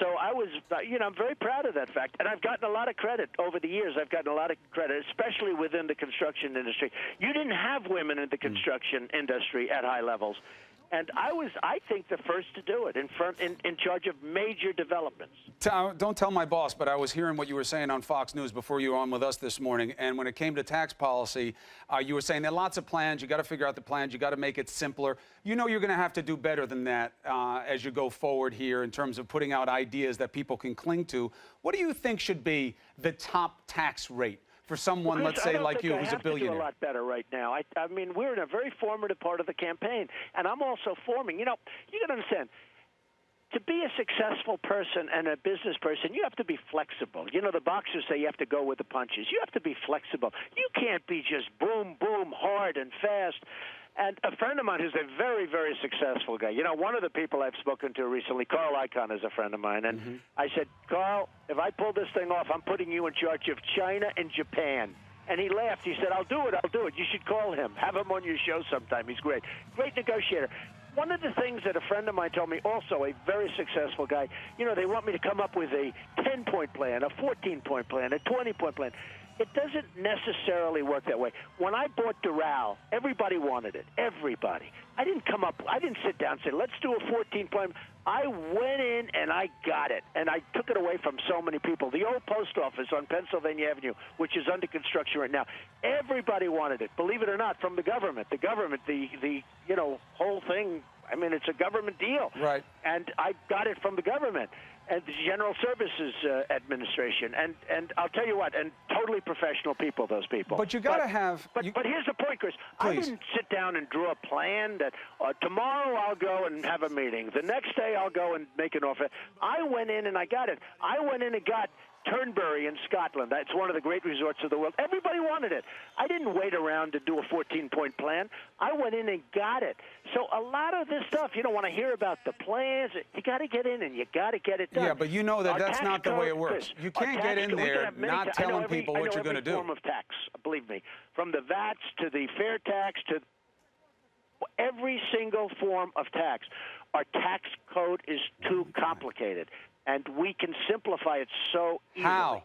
So I was, I'm very proud of that fact. And I've gotten a lot of credit over the years. I've gotten a lot of credit, especially within the construction industry. You didn't have women in the construction industry at high levels. And I think, the first to do it, in charge of major developments. Don't tell my boss, but I was hearing what you were saying on Fox News before you were on with us this morning. And when it came to tax policy, you were saying there are lots of plans. You got to figure out the plans. You got to make it simpler. You know you're going to have to do better than that as you go forward here in terms of putting out ideas that people can cling to. What do you think should be the top tax rate for someone, let's say, like you, who's a billionaire? I do a lot better right now. I mean, we're in a very formative part of the campaign, and I'm also forming. You got to understand, to be a successful person and a business person, you have to be flexible. The boxers say you have to go with the punches. You have to be flexible. You can't be just boom, boom, hard and fast. And a friend of mine who's a very, very successful guy, one of the people I've spoken to recently, Carl Icahn, is a friend of mine. And I said, Carl, if I pull this thing off, I'm putting you in charge of China and Japan. And he laughed. He said, I'll do it. You should call him. Have him on your show sometime. He's great. Great negotiator. One of the things that a friend of mine told me, also a very successful guy, they want me to come up with a 10-point plan, a 14-point plan, a 20-point plan. It doesn't necessarily work that way. When I bought Doral, everybody wanted it. Everybody. I didn't sit down and say, let's do a 14-point. I went in and I got it, and I took it away from so many people. The old post office on Pennsylvania Avenue, which is under construction right now, everybody wanted it, believe it or not, from the government. The government, the whole thing, I mean, it's a government deal. Right. And I got it from the government and the General Services Administration. And I'll tell you what, and totally professional people, those people. But you got to have... But here's the point, Chris. Please. I didn't sit down and draw a plan that tomorrow I'll go and have a meeting. The next day I'll go and make an offer. I went in and I got it. I went in and got Turnberry in Scotland. That's one of the great resorts of the world. Everybody wanted it. I didn't wait around to do a 14-point plan. I went in and got it. So a lot of this stuff, when I hear about the plans, you got to get in and you got to get it done. Yeah, but that's not the way it works. You can't get in there not telling people what you're going to do. Form of tax, believe me, from the VATs to the fair tax to every single form of tax. Our tax code is too complicated. And we can simplify it so easily. How?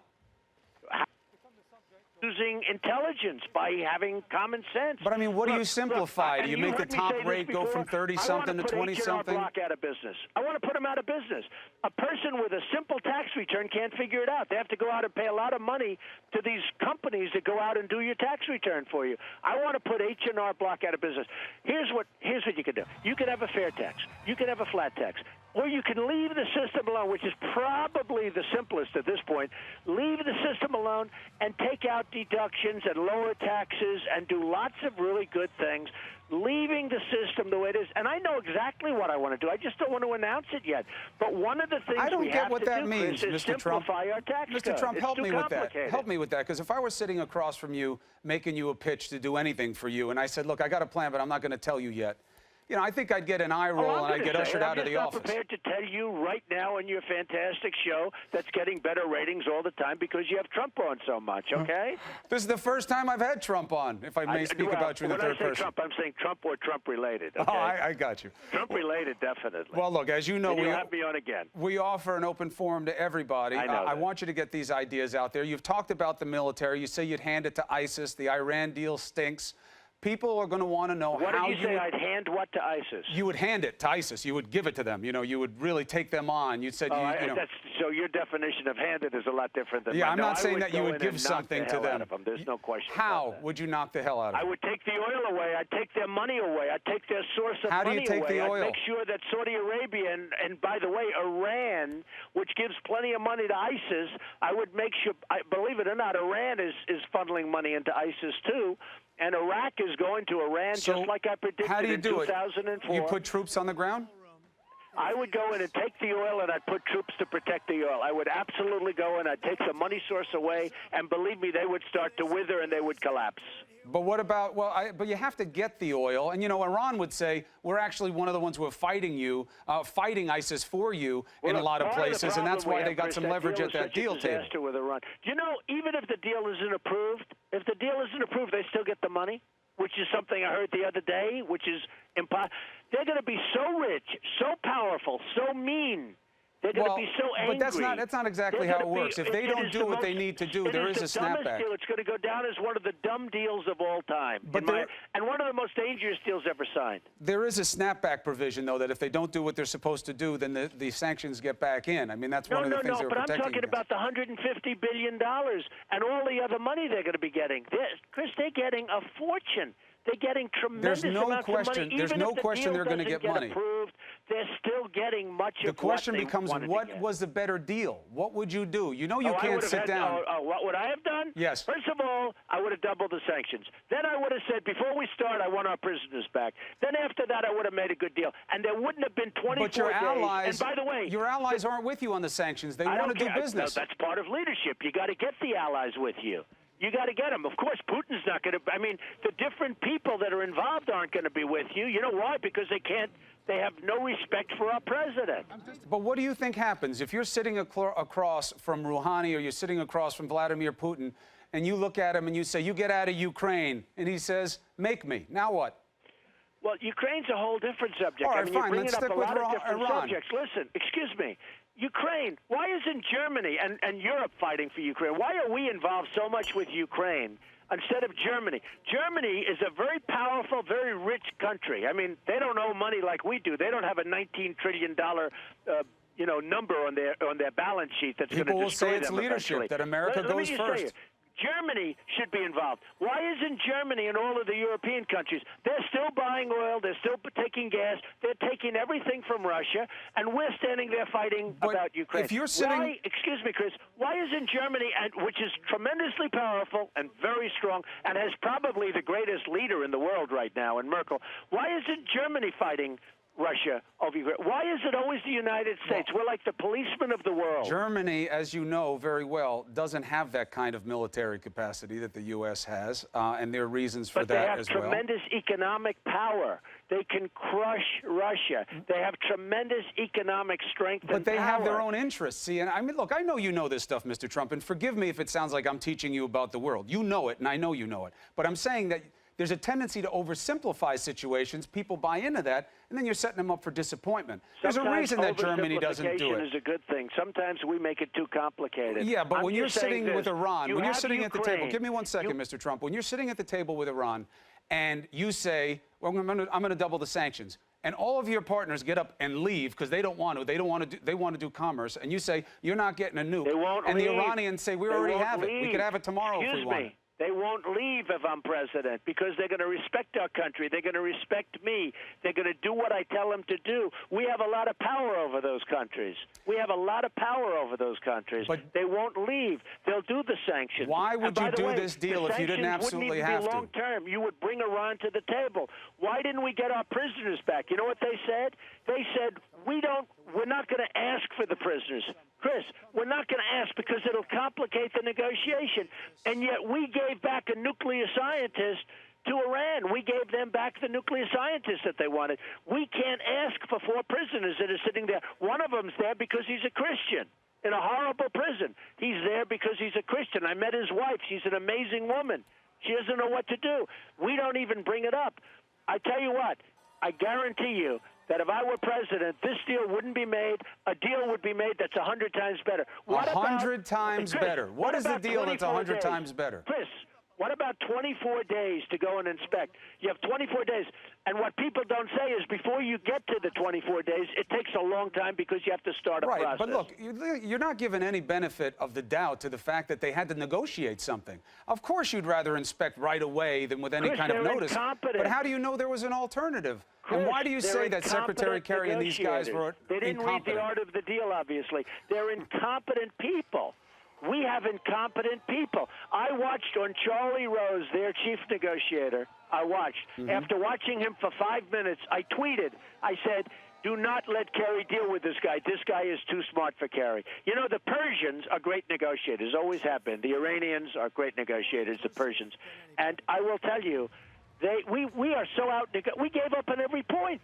Using intelligence, by having common sense. But, I mean, what do you simplify? Do you make the top rate go from 30-something to 20-something? I want to put H&R Block out of business. I want to put them out of business. A person with a simple tax return can't figure it out. They have to go out and pay a lot of money to these companies that go out and do your tax return for you. I want to put H&R Block out of business. Here's what you can do. You can have a fair tax. You can have a flat tax. Or you can leave the system alone, which is probably the simplest at this point. Leave the system alone and take out deductions and lower taxes and do lots of really good things, leaving the system the way it is. And I know exactly what I want to do. I just don't want to announce it yet. But one of the things we have to do, Chris, is simplify our tax code. Mr. Trump, help me with that. Complicated. Help me with that, because if I were sitting across from you, making you a pitch to do anything for you, and I said, look, I got a plan, but I'm not going to tell you yet. I think I'd get an eye roll and I'd get ushered out of the office. I'm prepared to tell you right now on your fantastic show that's getting better ratings all the time because you have Trump on so much, okay? This is the first time I've had Trump on, if I may speak about you in the third person. When I say Trump, I'm saying Trump or Trump-related, okay? Oh, I got you. Trump-related, definitely. Well, look, as you know, you'll have me on again. We offer an open forum to everybody. I know I want you to get these ideas out there. You've talked about the military. You say you'd hand it to ISIS. The Iran deal stinks. People are going to want to know what how did you say? I'd hand what to ISIS? You would hand it to ISIS. You would give it to them. You would really take them on. You said, so your definition of handed is a lot different than mine. I'm not saying that you would give something to them. There's no question. How would you knock the hell out of them? I would take the oil away. I'd take their money away. I'd take their source of money away. How do you take the oil? I'd make sure that Saudi Arabia and by the way, Iran, which gives plenty of money to ISIS, I would make sure, believe it or not, Iran is funneling money into ISIS too. And Iraq is going to Iran, just like I predicted how do you in do 2004. You put troops on the ground? I would go in and take the oil, and I'd put troops to protect the oil. I would absolutely go in. I'd take the money source away, and believe me, they would start to wither and they would collapse. But what about, but you have to get the oil. And, Iran would say, we're actually one of the ones who are fighting you, fighting ISIS for you in a lot of places, and that's why they got some leverage at that deal table. With Iran. Even if the deal isn't approved, they still get the money, which is something I heard the other day, which is impossible. They're going to be so rich, so powerful, so mean, They're going to be so angry. But that's not exactly how it works. If they don't do what they need to do, there is a snapback. Deal. It's going to go down as one of the dumb deals of all time. And one of the most dangerous deals ever signed. There is a snapback provision, though, that if they don't do what they're supposed to do, then the sanctions get back in. I mean, that's one of the things they're protecting. But I'm talking about the $150 billion and all the other money they're going to be getting. Chris, they're getting a fortune. They're getting tremendous amounts of money. There's no question they're going to get money. Approved, they're still getting much of what they wanted to get. The question becomes, what was the better deal? What would you do? You know you can't sit down. What would I have done? Yes. First of all, I would have doubled the sanctions. Then I would have said, before we start, I want our prisoners back. Then after that, I would have made a good deal. And there wouldn't have been 24 days. But your allies, and by the way, your allies aren't with you on the sanctions. They want to do business. No, that's part of leadership. You got to get the allies with you. You got to get them. Of course, Putin's not going to. I mean, the different people that are involved aren't going to be with you. You know why? Because they can't. They have no respect for our president. But what do you think happens if you're sitting across from Rouhani or you're sitting across from Vladimir Putin, and you look at him and you say, "You get out of Ukraine," and he says, "Make me." Now what? Well, Ukraine's a whole different subject. All right, I mean, fine. You're Let's bringing stick up a with lot of different Iran. subjects. Listen, excuse me. Ukraine, why isn't Germany and Europe fighting for Ukraine? Why are we involved so much with Ukraine instead of Germany? Germany is a very powerful, very rich country. I mean, they don't owe money like we do. They don't have a $19 trillion number on their balance sheet that's going to destroy them. People will say it's eventually. leadership, that America goes first. Germany should be involved. Why isn't Germany and all of the European countries? They're still buying oil. They're still taking gas. They're taking everything from Russia, and we're standing there fighting about Ukraine. If you're sitting, excuse me, Chris, why isn't Germany, which is tremendously powerful and very strong and has probably the greatest leader in the world right now, in Merkel, why isn't Germany fighting Russia over Ukraine? Why is it always the United States? We're like the policemen of the world. Germany, as you know very well, doesn't have that kind of military capacity that the U.S. has, and there are reasons for that as well. But they have tremendous economic power. They can crush Russia. They have tremendous economic strength and power. But they have their own interests. See, and I mean, look, I know you know this stuff, Mr. Trump, and forgive me if it sounds like I'm teaching you about the world. You know it, and I know you know it. But I'm saying that there's a tendency to oversimplify situations. People buy into that, and then you're setting them up for disappointment. There's a reason that Germany doesn't do it. Is a good thing. Sometimes we make it too complicated. Yeah, but when you're sitting with Iran, when you're sitting at the table, give me 1 second, Mr. Trump. When you're sitting at the table with Iran, and you say, "Well, I'm going to double the sanctions," and all of your partners get up and leave because they don't want to. They want to do commerce, and you say you're not getting a nuke. They won't and leave. The Iranians say we already have it. We could have it tomorrow if we want. They won't leave if I'm president because they're going to respect our country. They're going to respect me. They're going to do what I tell them to do. We have a lot of power over those countries. We have a lot of power over those countries. But they won't leave. They'll do the sanctions. Why would you do this deal if you didn't absolutely have to? Long term, you would bring Iran to the table. Why didn't we get our prisoners back? You know what they said? They said we're not going to ask for the prisoners. Chris, we're not going to ask because it'll complicate the negotiation. And yet we gave back a nuclear scientist to Iran. We gave them back the nuclear scientists that they wanted. We can't ask for 4 prisoners that are sitting there. One of them's there because he's a Christian in a horrible prison. He's there because he's a Christian. I met his wife. She's an amazing woman. She doesn't know what to do. We don't even bring it up. I tell you what, I guarantee you that if I were president, this deal wouldn't be made. A deal would be made that's 100 times better. 100 times better. What is the deal that's 100 times better? Chris, what about 24 days to go and inspect? You have 24 days. And what people don't say is before you get to the 24 days, it takes a long time because you have to start a process. Right, but look, you're not given any benefit of the doubt to the fact that they had to negotiate something. Of course you'd rather inspect right away than with any kind of notice. But how do you know there was an alternative? Chris, and why do you say that Secretary Kerry and these guys were incompetent? They didn't read the art of the deal, obviously. They're incompetent people. We have incompetent people. I watched on Charlie Rose, their chief negotiator. I watched. After watching him for 5 minutes, I tweeted. I said, do not let Kerry deal with this guy. This guy is too smart for Kerry. You know, the Persians are great negotiators, always have been. The Iranians are great negotiators, the Persians. And I will tell you, we are so out. We gave up on every point.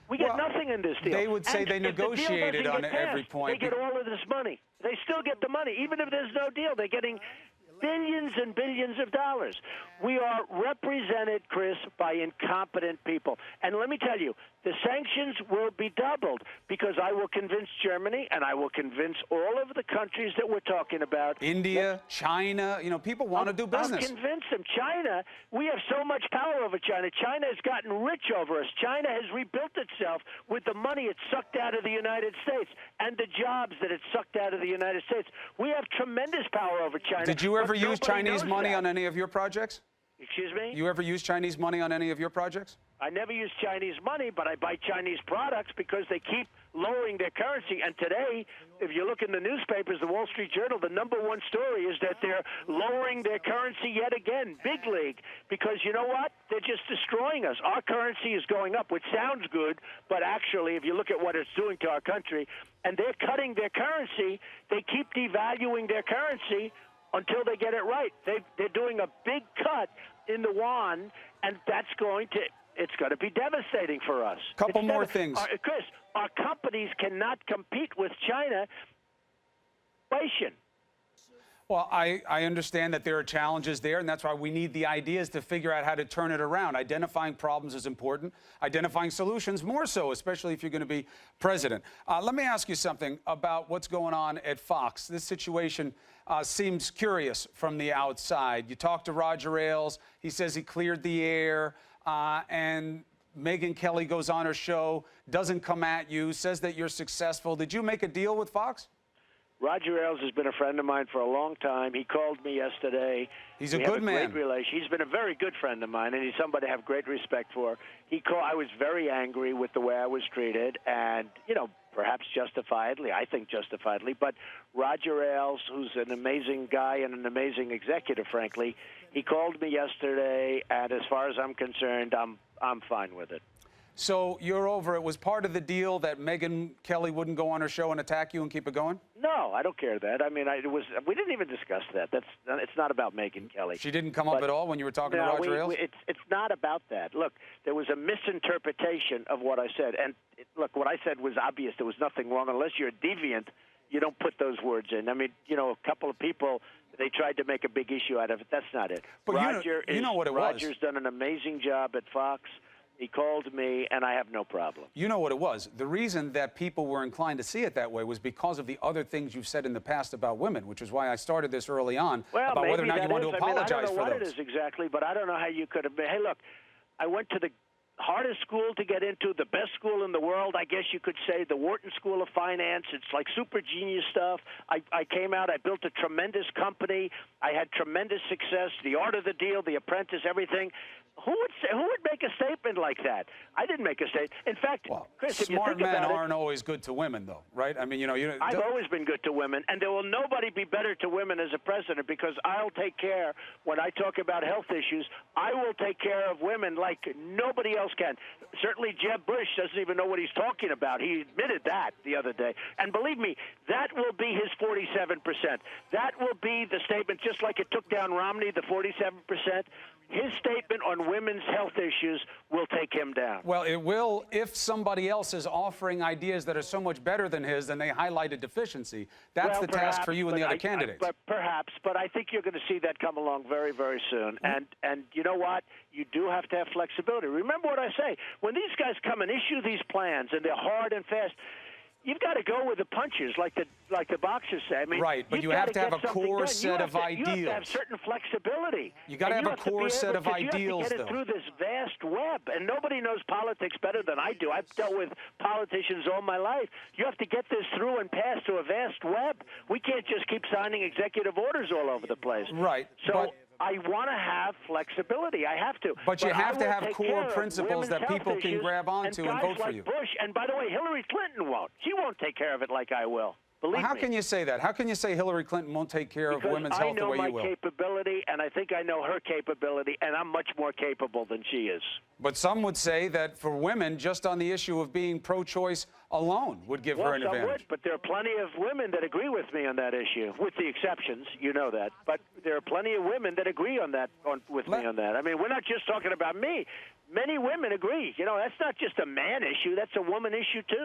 We get nothing in this deal. They would say they negotiated on every point. They get all of this money. They still get the money. Even if there's no deal, they're getting billions and billions of dollars. We are represented, Chris, by incompetent people. And let me tell you, the sanctions will be doubled because I will convince Germany and I will convince all of the countries that we're talking about. India, China, people want to do business. I'll convince them. China, we have so much power over China. China has gotten rich over us. China has rebuilt itself with the money it sucked out of the United States and the jobs that it sucked out of the United States. We have tremendous power over China. Did you ever use Chinese money on any of your projects? Excuse me? You ever use Chinese money on any of your projects? I never use Chinese money, but I buy Chinese products because they keep lowering their currency. And today, if you look in the newspapers, the Wall Street Journal, the number one story is that they're lowering their currency yet again, big league, because you know what? They're just destroying us. Our currency is going up, which sounds good, but actually, if you look at what it's doing to our country, and they're cutting their currency, they keep devaluing their currency until they get it right. They're doing a big cut in the yuan, and it's going to be devastating for us. Couple more things. Chris, our companies cannot compete with China. Well, I understand that there are challenges there, and that's why we need the ideas to figure out how to turn it around. Identifying problems is important. Identifying solutions more so, especially if you're going to be president. Let me ask you something about what's going on at Fox. This situation seems curious from the outside. You talked to Roger Ailes. He says he cleared the air, and Megyn Kelly goes on her show, doesn't come at you, says that you're successful. Did you make a deal with Fox? Roger Ailes has been a friend of mine for a long time. He called me yesterday. He's a good man. Great relation. He's been a very good friend of mine, and he's somebody I have great respect for. I was very angry with the way I was treated, and, perhaps justifiably, I think justifiably, but Roger Ailes, who's an amazing guy and an amazing executive, frankly, he called me yesterday, and as far as I'm concerned, I'm fine with it. So you're over. It was part of the deal that Megyn Kelly wouldn't go on her show and attack you and keep it going? No, I don't care that. I mean, we didn't even discuss that. It's not about Megyn Kelly. She didn't come up at all when you were talking to Roger Ailes? It's not about that. Look, there was a misinterpretation of what I said. And look, what I said was obvious. There was nothing wrong. Unless you're a deviant, you don't put those words in. I mean, a couple of people, they tried to make a big issue out of it. That's not it. But you know what it was. Roger's done an amazing job at Fox. He called me, and I have no problem. You know what it was. The reason that people were inclined to see it that way was because of the other things you've said in the past about women, which is why I started this early on about whether or not you want to apologize for those. I don't know what it is exactly, but I don't know how you could have been. Hey, look, I went to the hardest school to get into, the best school in the world, I guess you could say, the Wharton School of Finance. It's like super genius stuff. I came out, I built a tremendous company. I had tremendous success, The Art of the Deal, The Apprentice, everything. Who would make a statement like that? I didn't make a statement. In fact, Chris, if you think about it, smart men aren't always good to women, though, right? I mean, I've always been good to women, and there will nobody be better to women as a president because I'll take care, when I talk about health issues, I will take care of women like nobody else can. Certainly Jeb Bush doesn't even know what he's talking about. He admitted that the other day. And believe me, that will be his 47%. That will be the statement, just like it took down Romney, the 47%. His statement on women's health issues will take him down. Well, it will if somebody else is offering ideas that are so much better than his, then they highlight a deficiency. That's the task for you and the other candidates. But I think you're going to see that come along very, very soon. And you know what? You do have to have flexibility. Remember what I say. When these guys come and issue these plans, and they're hard and fast, you've got to go with the punches, like the boxers say. I mean, right, but you have to have a core set of ideals. You have to have certain flexibility. You got to have a core set of ideals, You have to get it through this vast web, and nobody knows politics better than I do. I've dealt with politicians all my life. You have to get this through and pass through a vast web. We can't just keep signing executive orders all over the place. Right. So I want to have flexibility. I have to. But you have to have core principles that people can grab onto and vote for you. Bush, and by the way, Hillary Clinton won't. She won't take care of it like I will. Believe me. How can you say that? How can you say Hillary Clinton won't take care of women's health the way you will? Because I know my capability, and I think I know her capability, and I'm much more capable than she is. But some would say that for women, just on the issue of being pro-choice alone would give her an advantage. Some would, but there are plenty of women that agree with me on that issue, with the exceptions. You know that. But there are plenty of women that agree on that, with me on that. I mean, we're not just talking about me. Many women agree. That's not just a man issue. That's a woman issue, too.